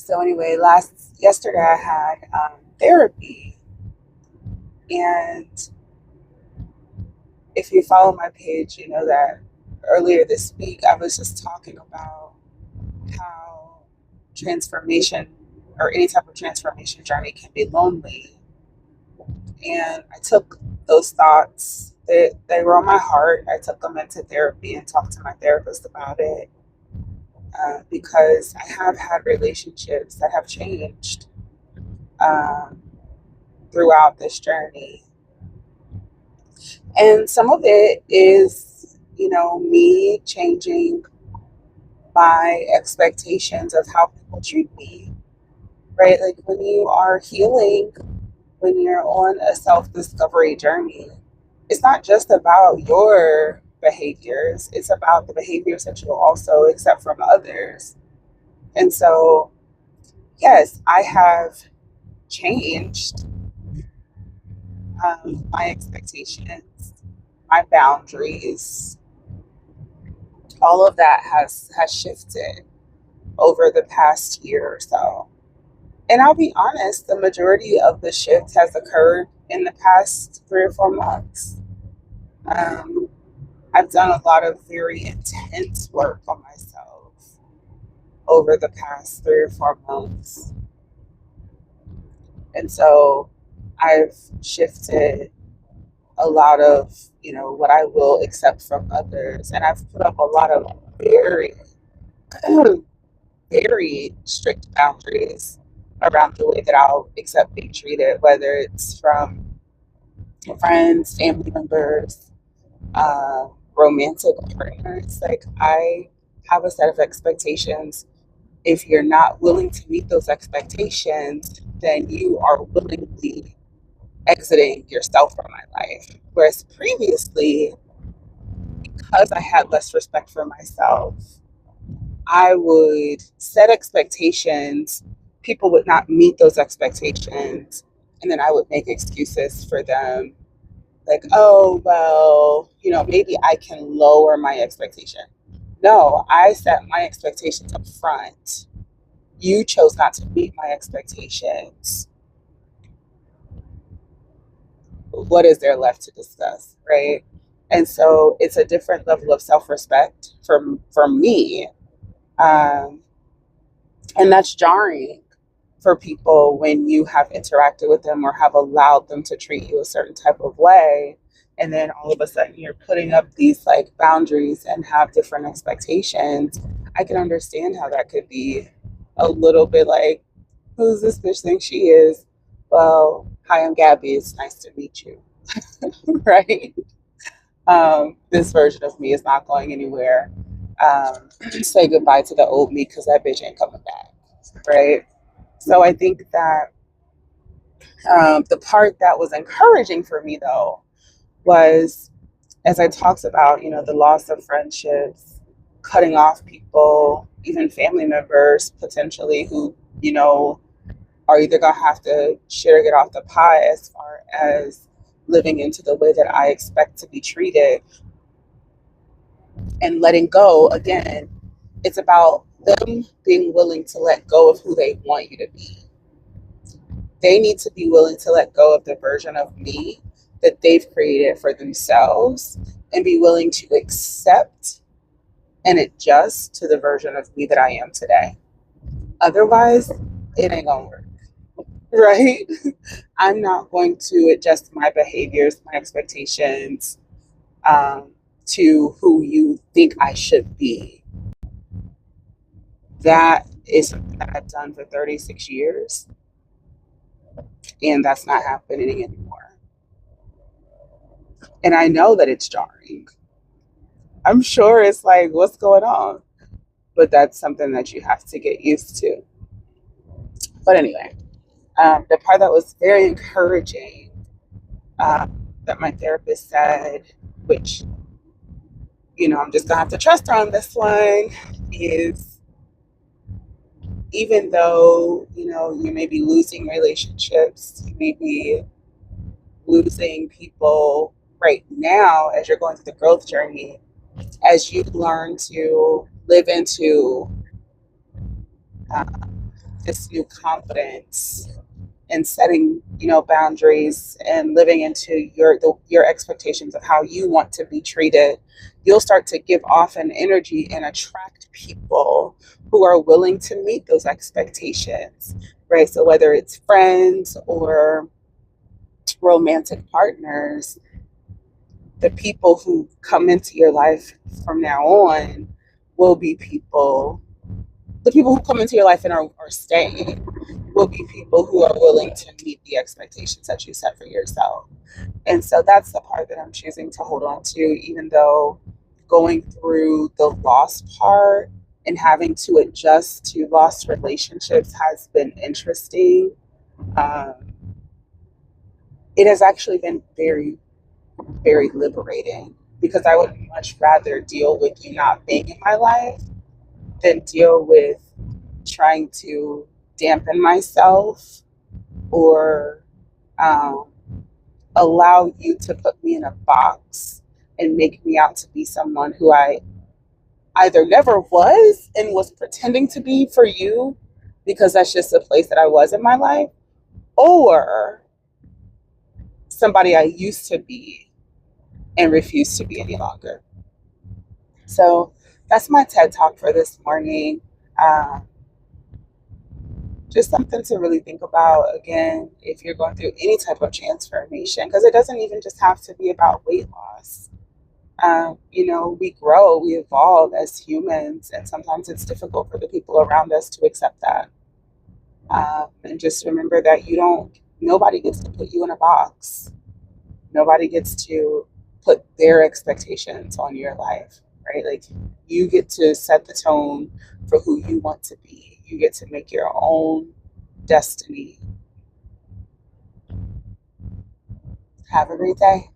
So anyway, yesterday I had therapy, and if you follow my page, you know that earlier this week I was just talking about how transformation or any type of transformation journey can be lonely, and I took those thoughts that they were on my heart. I took them into therapy and talked to my therapist about it because I have had relationships that have changed um, throughout this journey. And some of it is, me changing my expectations of how people treat me, right? Like when you are healing, when you're on a self discovery journey, it's not just about your behaviors, it's about the behaviors that you also accept from others. And so, yes, I have changed my expectations, my boundaries, all of that has shifted over the past year or so. And I'll be honest, the majority of the shift has occurred in the past 3 or 4 months. Um, I've done a lot of very intense work on myself over the past 3 or 4 months. And so I've shifted a lot of, what I will accept from others. And I've put up a lot of very very strict boundaries around the way that I'll accept being treated, whether it's from friends, family members, romantic partners. Like, I have a set of expectations. If you're not willing to meet those expectations, then you are willingly exiting yourself from my life. Whereas previously, because I had less respect for myself, I would set expectations. People would not meet those expectations. And then I would make excuses for them. Like, oh, well, maybe I can lower my expectation. No, I set my expectations up front. You chose not to meet my expectations. What is there left to discuss, right? And so it's a different level of self-respect for me. Um, and that's jarring for people when you have interacted with them or have allowed them to treat you a certain type of way. And then all of a sudden you're putting up these like boundaries and have different expectations. I can understand how that could be a little bit like, who's this bitch think she is? Well, hi, I'm Gabby. It's nice to meet you. Right? This version of me is not going anywhere. Say goodbye to the old me because that bitch ain't coming back. Right? So I think that the part that was encouraging for me, though, was as I talked about, the loss of friendships, cutting off people, even family members potentially who, are either going to have to share or get off the pie as far as living into the way that I expect to be treated, and letting go. Again, it's about them being willing to let go of who they want you to be. They need to be willing to let go of the version of me that they've created for themselves and be willing to accept and adjust to the version of me that I am today. Otherwise, it ain't gonna work, right? I'm not going to adjust my behaviors, my expectations um, to who you think I should be. That is something that I've done for 36 years, and that's not happening anymore. And I know that it's jarring. I'm sure it's like, what's going on? But that's something that you have to get used to. But anyway, the part that was very encouraging that my therapist said, which, I'm just going to have to trust her on this one, is even though, you may be losing relationships, you may be losing people right now as you're going through the growth journey, as you learn to live into this new confidence and setting, boundaries and living into your expectations of how you want to be treated, you'll start to give off an energy and attract people who are willing to meet those expectations, right? So whether it's friends or romantic partners, the people who come into your life from now on will be people the people who come into your life and are staying will be people who are willing to meet the expectations that you set for yourself. And so that's the part that I'm choosing to hold on to, even though going through the loss part and having to adjust to lost relationships has been interesting. Um, it has actually been very, very liberating because I would much rather deal with you not being in my life than deal with trying to dampen myself or um, allow you to put me in a box and make me out to be someone who I either never was and was pretending to be for you because that's just the place that I was in my life, or somebody I used to be and refuse to be any longer. So that's my TED talk for this morning. Um, just something to really think about again if you're going through any type of transformation, because it doesn't even just have to be about weight loss. We grow, we evolve as humans, and sometimes it's difficult for the people around us to accept that. And just remember that nobody gets to put you in a box. Nobody gets to put their expectations on your life, right? Like, you get to set the tone for who you want to be. You get to make your own destiny. Have a great day.